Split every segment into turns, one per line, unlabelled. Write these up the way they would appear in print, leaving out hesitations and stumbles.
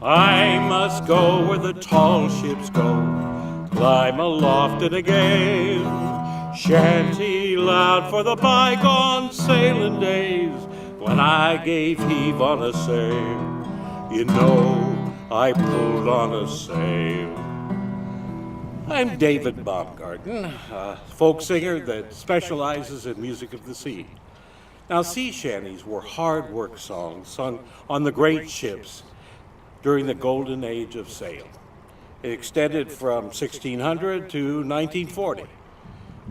I must go where the tall ships go, climb aloft in a gale, shanty loud for the bygone sailing days when I gave heave on a sail. You know, I pulled on a sail. I'm David Baumgarten, a folk singer that specializes in music of the sea. Now, sea shanties were hard work songs sung on the great ships during the golden age of sail. It extended from 1600 to 1940.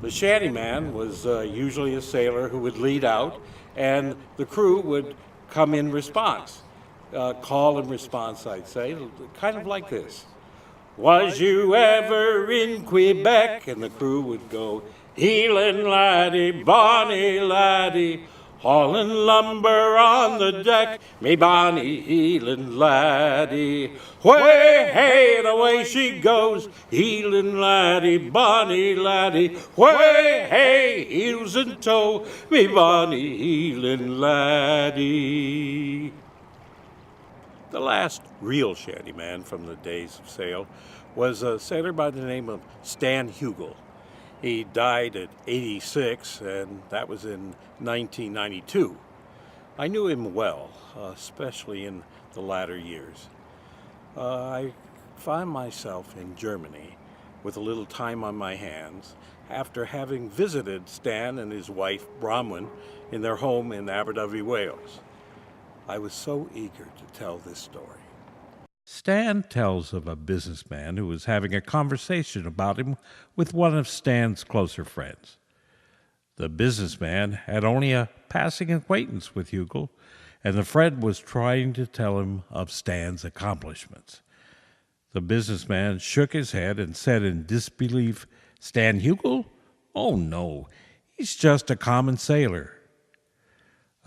The shantyman was usually a sailor who would lead out, and the crew would come in response. Call and response, I'd say, kind of like this. Was you ever in Quebec? And the crew would go, Heelin' laddie, bonny laddie, hauling lumber on the deck, me bonny heelin' laddie. Way, hey, and away she goes, heelin' laddie, bonny laddie. Way, hey, heels in tow, me bonny heelin' laddie. The last real shantyman from the days of sail was a sailor by the name of Stan Hugill. He died at 86, and that was in 1992. I knew him well, especially in the latter years. I found myself in Germany with a little time on my hands after having visited Stan and his wife Bronwyn in their home in Aberdyfi, Wales. I was so eager to tell this story. Stan tells of a businessman who was having a conversation about him with one of Stan's closer friends. The businessman had only a passing acquaintance with Hugill, and the friend was trying to tell him of Stan's accomplishments. The businessman shook his head and said in disbelief, "Stan Hugill? Oh, no, he's just a common sailor."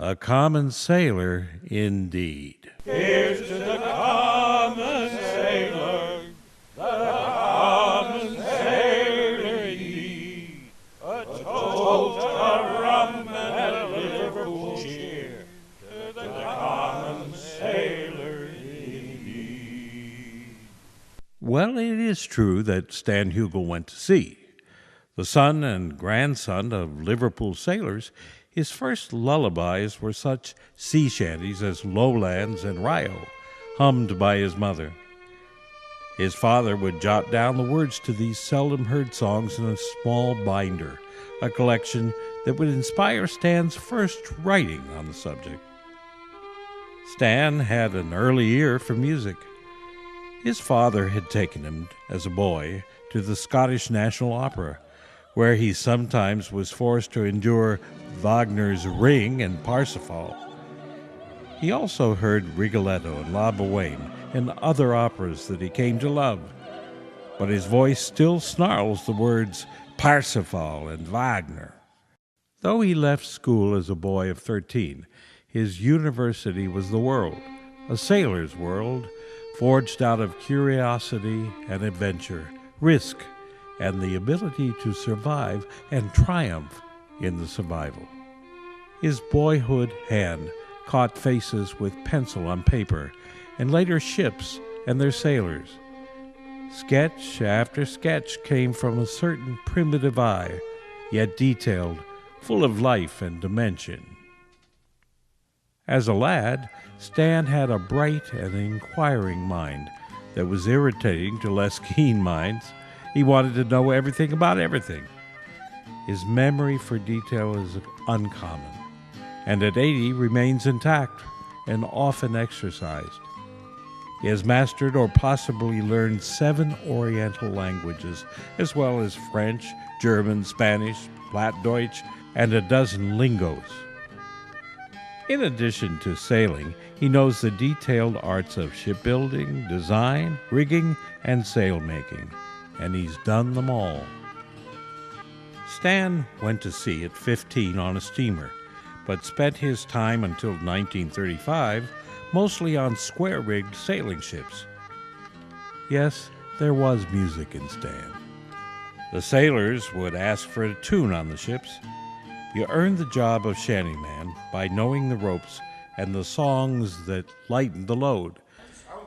A common sailor, indeed. Here's to the common sailor, the common sailor ye. A toast of rum and a Liverpool cheer to the common sailor indeed. Well, it is true that Stan Hugill went to sea. The son and grandson of Liverpool sailors, his first lullabies were such sea shanties as Lowlands and Rio, hummed by his mother. His father would jot down the words to these seldom-heard songs in a small binder, a collection that would inspire Stan's first writing on the subject. Stan had an early ear for music. His father had taken him, as a boy, to the Scottish National Opera, where he sometimes was forced to endure Wagner's Ring and Parsifal. He also heard Rigoletto and La Bohème and other operas that he came to love, but his voice still snarls the words Parsifal and Wagner. Though he left school as a boy of 13, his university was the world, a sailor's world, forged out of curiosity and adventure, risk, and the ability to survive and triumph in the survival. His boyhood hand caught faces with pencil on paper, and later ships and their sailors. Sketch after sketch came from a certain primitive eye, yet detailed, full of life and dimension. As a lad, Stan had a bright and inquiring mind that was irritating to less keen minds. He wanted to know everything about everything. His memory for detail is uncommon, and at 80 remains intact and often exercised. He has mastered or possibly learned 7 Oriental languages, as well as French, German, Spanish, Plattdeutsch, and a dozen lingos. In addition to sailing, he knows the detailed arts of shipbuilding, design, rigging, and sailmaking, and he's done them all. Stan went to sea at 15 on a steamer, but spent his time until 1935 mostly on square-rigged sailing ships. Yes, there was music in Stan. The sailors would ask for a tune on the ships. You earned the job of shantyman by knowing the ropes and the songs that lightened the load.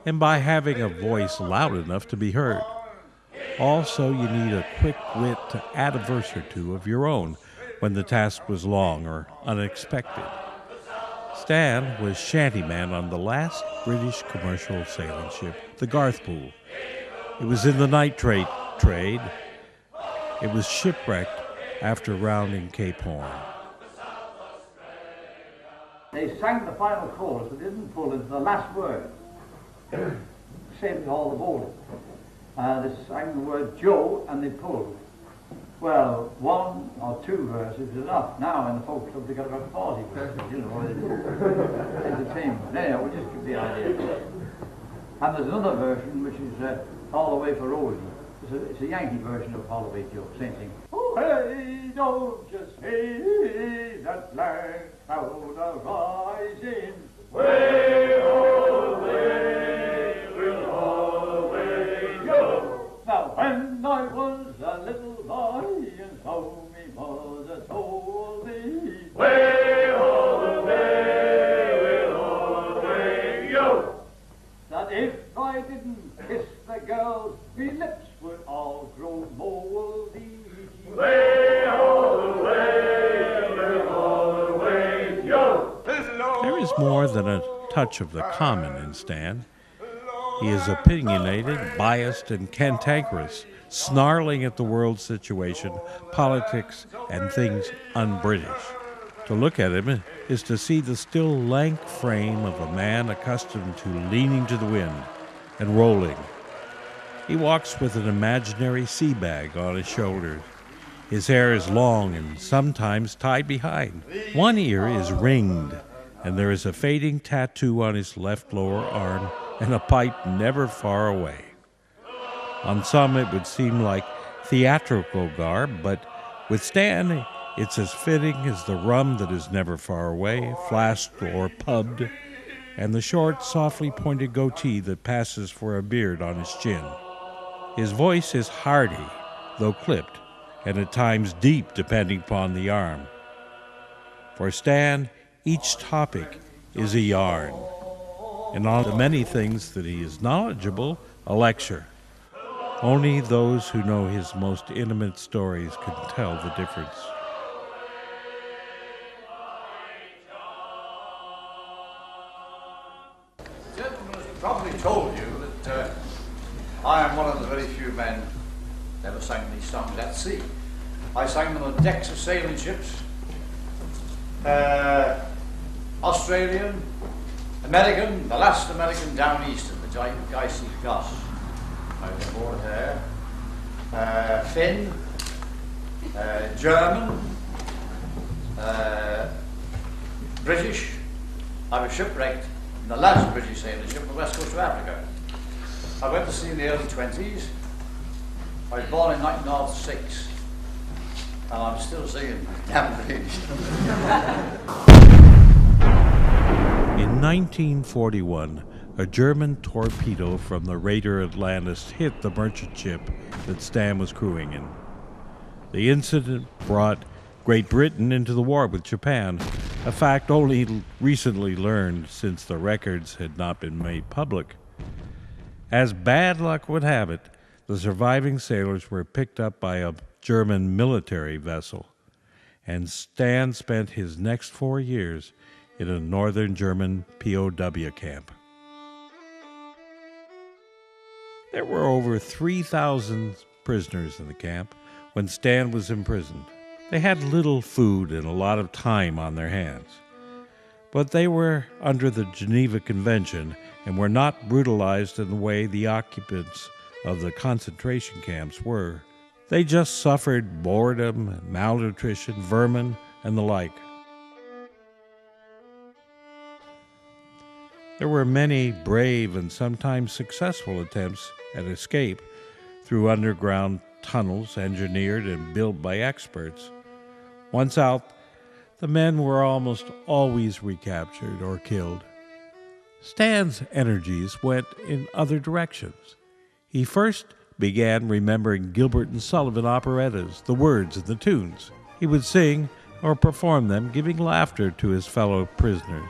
and by having a voice loud enough to be heard. Also, you need a quick wit to add a verse or two of your own when the task was long or unexpected. Stan was shantyman on the last British commercial sailing ship, the Garthpool. It was in the night trade. It was shipwrecked after rounding Cape Horn.
They sang the final chorus, but didn't pull into the last word. Same with all the bowling. They sang the word Joe and they pulled. Well, one or two verses is enough. Now in the folk club they got about 40 verses, you know, entertainment. Anyhow, we'll just give the idea. And there's another version which is All the Way for Rosie. It's a Yankee version of All the Way Joe, same thing. Oh, hey, don't just say that black cloud arising. Way, oh, way, will all the way go. Now, when I was a little boy, and so me mother told me, way, oh, the way, will all the way go. That if I didn't kiss the girls, me lips would all grow moldy. Way, oh, the way, will all the way go.
There is more than a touch of the common in Stan. He is opinionated, biased, and cantankerous, snarling at the world situation, politics, and things un-British. To look at him is to see the still lank frame of a man accustomed to leaning to the wind and rolling. He walks with an imaginary sea bag on his shoulders. His hair is long and sometimes tied behind. One ear is ringed, and there is a fading tattoo on his left lower arm and a pipe never far away. On some it would seem like theatrical garb, but with Stan it's as fitting as the rum that is never far away, flasked or pubbed, and the short, softly pointed goatee that passes for a beard on his chin. His voice is hearty, though clipped, and at times deep depending upon the arm. For Stan, each topic is a yarn, and on the many things that he is knowledgeable, a lecture. Only those who know his most intimate stories can tell the difference.
Gentlemen has probably told you that I am one of the very few men that ever sang these songs at sea. I sang them on decks of sailing ships, Australian, American, the last American down east of the giant Geisy Goss. I was aboard there. Finn, German, British. I was shipwrecked in the last British sailing ship on the west coast of Africa. I went to sea in the early 20s. I was born in 1906. And I'm still singing damn British.
In 1941, a German torpedo from the raider Atlantis hit the merchant ship that Stan was crewing in. The incident brought Great Britain into the war with Japan, a fact only recently learned since the records had not been made public. As bad luck would have it, the surviving sailors were picked up by a German military vessel, and Stan spent his next 4 years in a northern German POW camp. There were over 3,000 prisoners in the camp when Stan was imprisoned. They had little food and a lot of time on their hands. But they were under the Geneva Convention and were not brutalized in the way the occupants of the concentration camps were. They just suffered boredom, malnutrition, vermin, and the like. There were many brave and sometimes successful attempts at escape through underground tunnels engineered and built by experts. Once out, the men were almost always recaptured or killed. Stan's energies went in other directions. He first began remembering Gilbert and Sullivan operettas, the words and the tunes. He would sing or perform them, giving laughter to his fellow prisoners.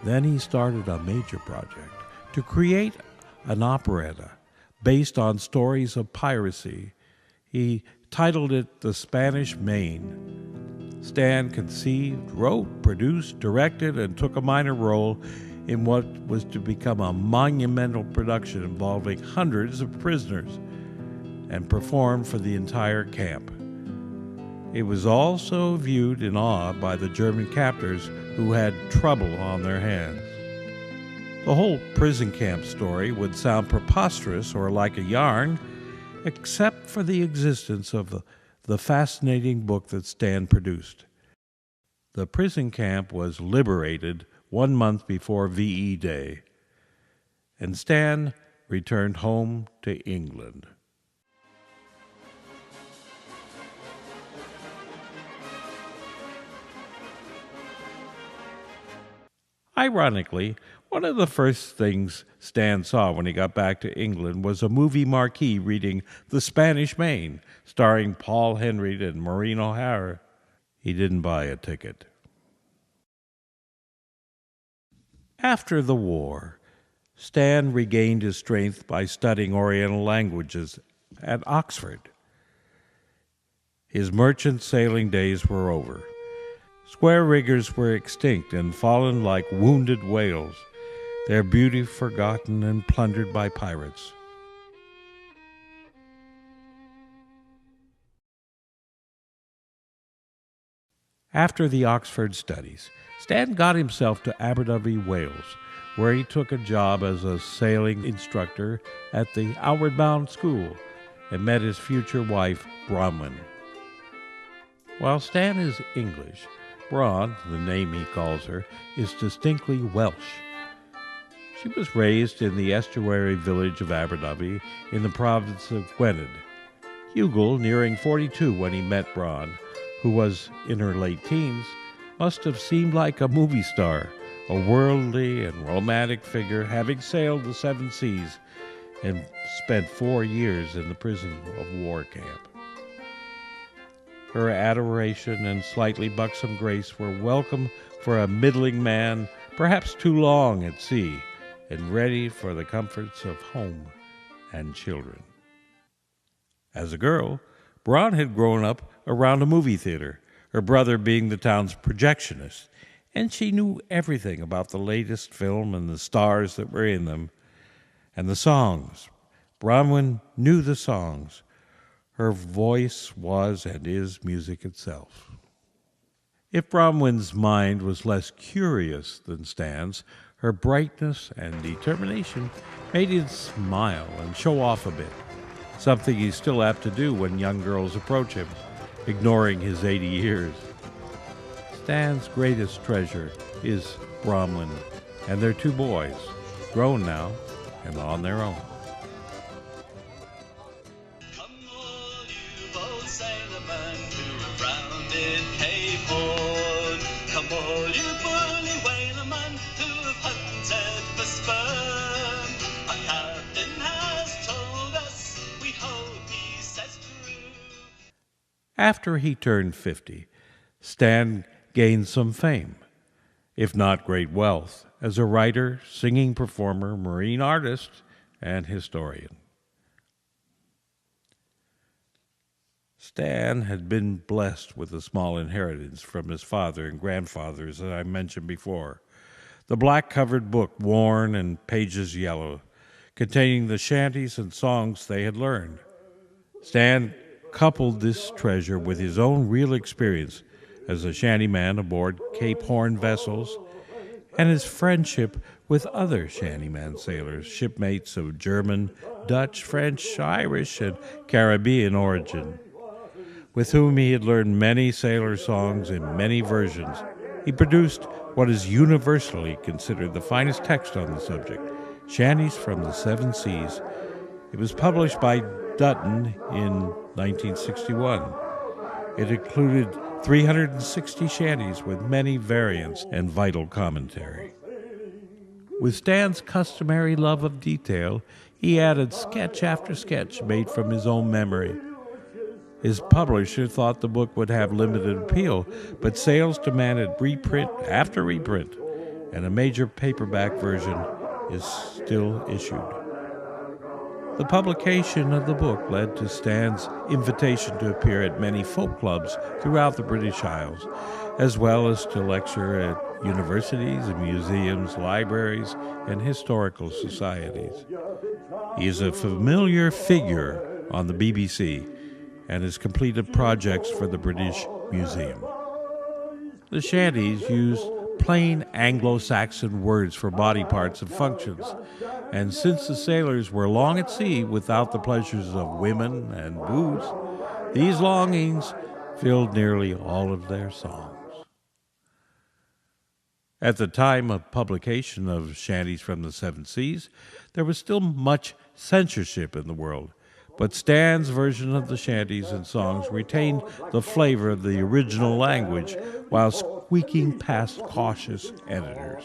Then he started a major project, to create an operetta based on stories of piracy. He titled it The Spanish Main. Stan conceived, wrote, produced, directed, and took a minor role in what was to become a monumental production involving hundreds of prisoners and performed for the entire camp. It was also viewed in awe by the German captors who had trouble on their hands. The whole prison camp story would sound preposterous or like a yarn, except for the existence of the fascinating book that Stan produced. The prison camp was liberated 1 month before VE Day, and Stan returned home to England. Ironically, one of the first things Stan saw when he got back to England was a movie marquee reading The Spanish Main, starring Paul Henreid and Maureen O'Hara. He didn't buy a ticket. After the war, Stan regained his strength by studying Oriental languages at Oxford. His merchant sailing days were over. Square riggers were extinct and fallen like wounded whales, their beauty forgotten and plundered by pirates. After the Oxford studies, Stan got himself to Aberdyfi, Wales, where he took a job as a sailing instructor at the Outward Bound School and met his future wife, Bronwyn. While Stan is English, Bron, the name he calls her, is distinctly Welsh. She was raised in the estuary village of Aberdyfi in the province of Gwynedd. Hugill, nearing 42 when he met Bron, who was in her late teens, must have seemed like a movie star, a worldly and romantic figure having sailed the 7 seas and spent 4 years in the prison of war camp. Her adoration and slightly buxom grace were welcome for a middling man, perhaps too long at sea, and ready for the comforts of home and children. As a girl, Bron had grown up around a movie theater, her brother being the town's projectionist, and she knew everything about the latest film and the stars that were in them, and the songs. Bronwyn knew the songs. Her voice was and is music itself. If Bronwyn's mind was less curious than Stan's, her brightness and determination made him smile and show off a bit, something he's still apt to do when young girls approach him, ignoring his 80 years. Stan's greatest treasure is Bronwyn and their 2 boys, grown now and on their own. After he turned 50, Stan gained some fame, if not great wealth, as a writer, singing performer, marine artist, and historian. Stan had been blessed with a small inheritance from his father and grandfathers, as I mentioned before. The black-covered book, worn and pages yellow, containing the shanties and songs they had learned. Stan coupled this treasure with his own real experience as a shantyman aboard Cape Horn vessels and his friendship with other shantyman sailors, shipmates of German, Dutch, French, Irish, and Caribbean origin, with whom he had learned many sailor songs in many versions. He produced what is universally considered the finest text on the subject, Shanties from the 7 Seas. It was published by Dutton in 1961. It included 360 shanties with many variants and vital commentary. With Stan's customary love of detail, he added sketch after sketch made from his own memory. His publisher thought the book would have limited appeal, but sales demanded reprint after reprint, and a major paperback version is still issued. The publication of the book led to Stan's invitation to appear at many folk clubs throughout the British Isles, as well as to lecture at universities and museums, libraries, and historical societies. He is a familiar figure on the BBC and has completed projects for the British Museum. The shanties used plain Anglo-Saxon words for body parts and functions, and since the sailors were long at sea without the pleasures of women and booze, these longings filled nearly all of their songs. At the time of publication of Shanties from the Seven Seas, there was still much censorship in the world, but Stan's version of the shanties and songs retained the flavor of the original language while squeaking past cautious editors.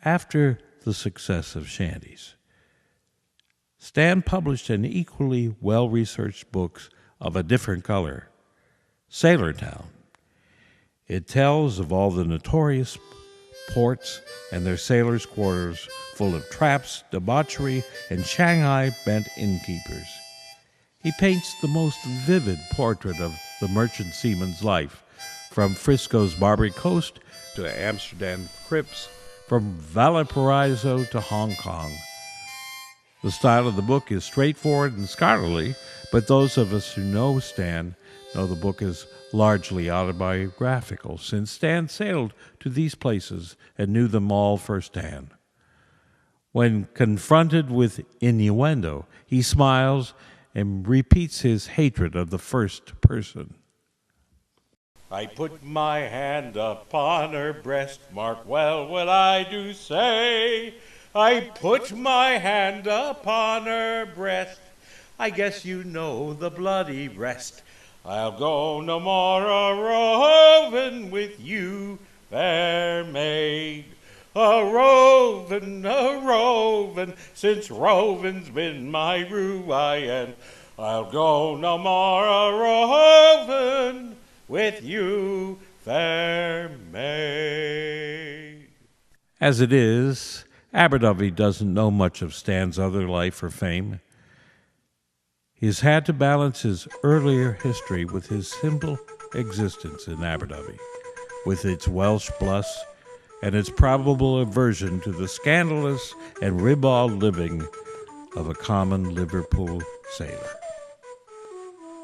After the success of Shanties, Stan published an equally well-researched book of a different color, Sailor Town. It tells of all the notorious ports and their sailors' quarters full of traps, debauchery, and Shanghai-bent innkeepers. He paints the most vivid portrait of the merchant seaman's life, from Frisco's Barbary Coast to Amsterdam crypts, from Valparaiso to Hong Kong. The style of the book is straightforward and scholarly, but those of us who know Stan know the book is largely autobiographical, since Stan sailed to these places and knew them all firsthand. When confronted with innuendo, he smiles and repeats his hatred of the first person. I put my hand upon her breast, mark well what I do say. I put my hand upon her breast, I guess you know the bloody rest. I'll go no more a-roving with you, fair maid. A-roving, since roving's been my ruin. I'll go no more a-roving with you, fair maid. As it is, Aberdovey doesn't know much of Stan's other life or fame. He's had to balance his earlier history with his simple existence in Aberdovey, with its Welsh bluss and its probable aversion to the scandalous and ribald living of a common Liverpool sailor.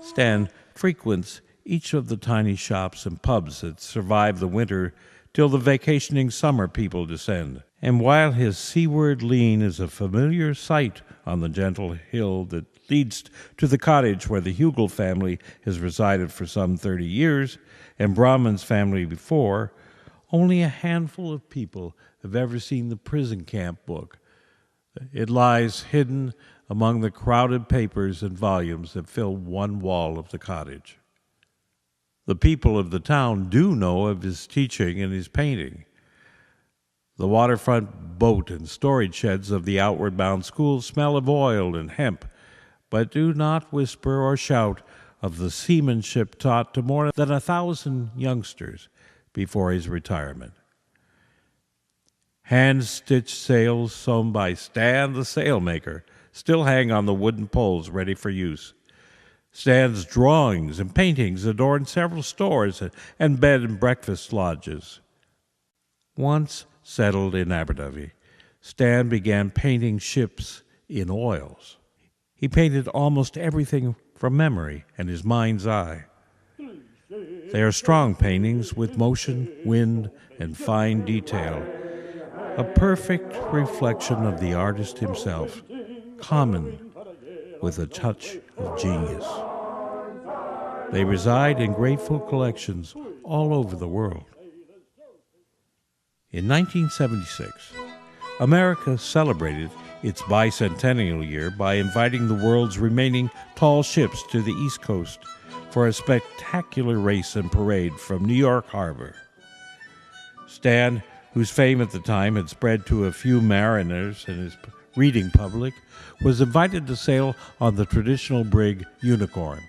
Stan frequents each of the tiny shops and pubs that survive the winter till the vacationing summer people descend. And while his seaward lean is a familiar sight on the gentle hill that leads to the cottage where the Hugill family has resided for some 30 years, and Brahman's family before, only a handful of people have ever seen the prison camp book. It lies hidden among the crowded papers and volumes that fill one wall of the cottage. The people of the town do know of his teaching and his painting. The waterfront boat and storage sheds of the outward-bound school smell of oil and hemp, but do not whisper or shout of the seamanship taught to more than 1,000 youngsters before his retirement. Hand-stitched sails sewn by Stan the sailmaker still hang on the wooden poles ready for use. Stan's drawings and paintings adorn several stores and bed and breakfast lodges. Once settled in Aberdovey, Stan began painting ships in oils. He painted almost everything from memory and his mind's eye. They are strong paintings with motion, wind, and fine detail, a perfect reflection of the artist himself, common with a touch of genius. They reside in grateful collections all over the world. In 1976, America celebrated its bicentennial year by inviting the world's remaining tall ships to the East Coast for a spectacular race and parade from New York Harbor. Stan, whose fame at the time had spread to a few mariners and his reading public, was invited to sail on the traditional brig Unicorn.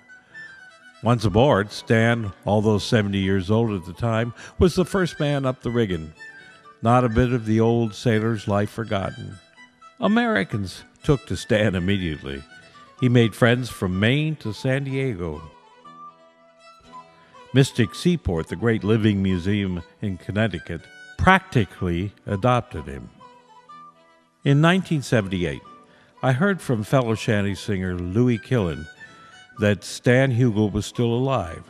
Once aboard, Stan, although 70 years old at the time, was the first man up the rigging. Not a bit of the old sailor's life forgotten. Americans took to Stan immediately. He made friends from Maine to San Diego. Mystic Seaport, the great living museum in Connecticut, practically adopted him. In 1978, I heard from fellow shanty singer Louis Killen that Stan Hugill was still alive.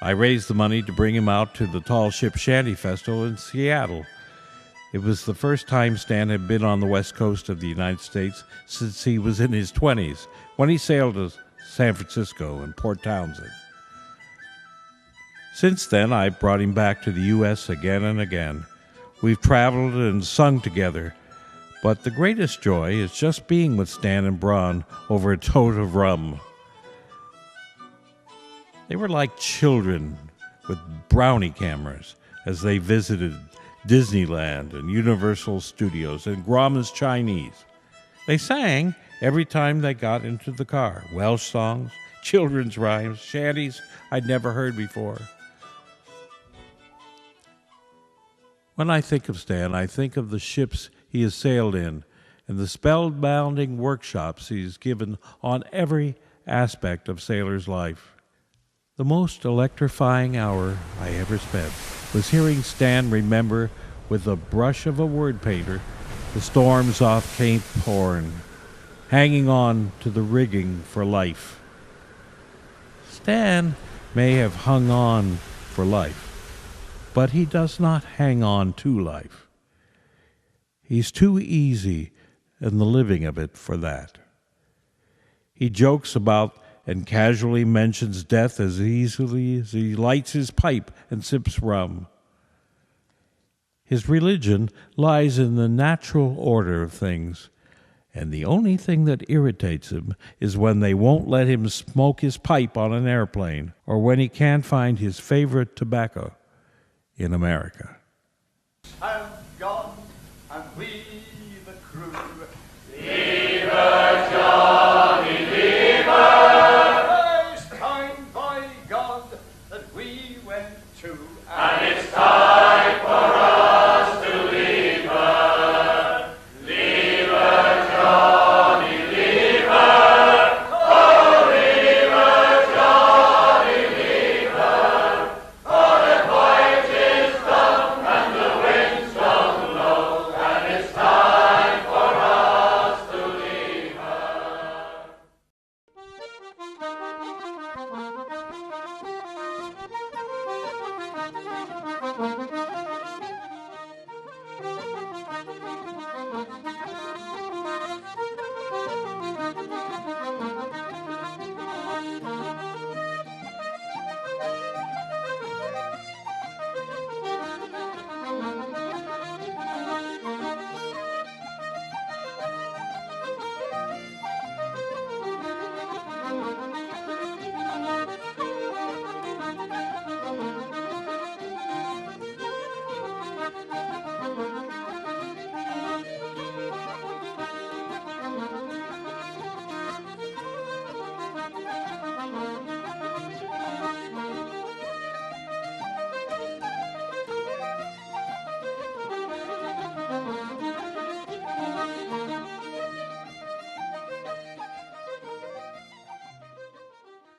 I raised the money to bring him out to the Tall Ship Shanty Festival in Seattle. It was the first time Stan had been on the west coast of the United States since he was in his 20s, when he sailed to San Francisco and Port Townsend. Since then, I brought him back to the U.S. again and again. We've traveled and sung together, but the greatest joy is just being with Stan and Braun over a tote of rum. They were like children with brownie cameras as they visited Disneyland and Universal Studios and Grauman's Chinese. They sang every time they got into the car. Welsh songs, children's rhymes, shanties I'd never heard before. When I think of Stan, I think of the ships he has sailed in and the spellbounding workshops he's given on every aspect of sailor's life. The most electrifying hour I ever spent was hearing Stan remember with the brush of a word painter the storms off Cape Horn, hanging on to the rigging for life. Stan may have hung on for life, but he does not hang on to life. He's too easy in the living of it for that. He jokes about and casually mentions death as easily as he lights his pipe and sips rum. His religion lies in the natural order of things, and the only thing that irritates him is when they won't let him smoke his pipe on an airplane, or when he can't find his favorite tobacco in America.
And God and we the crew.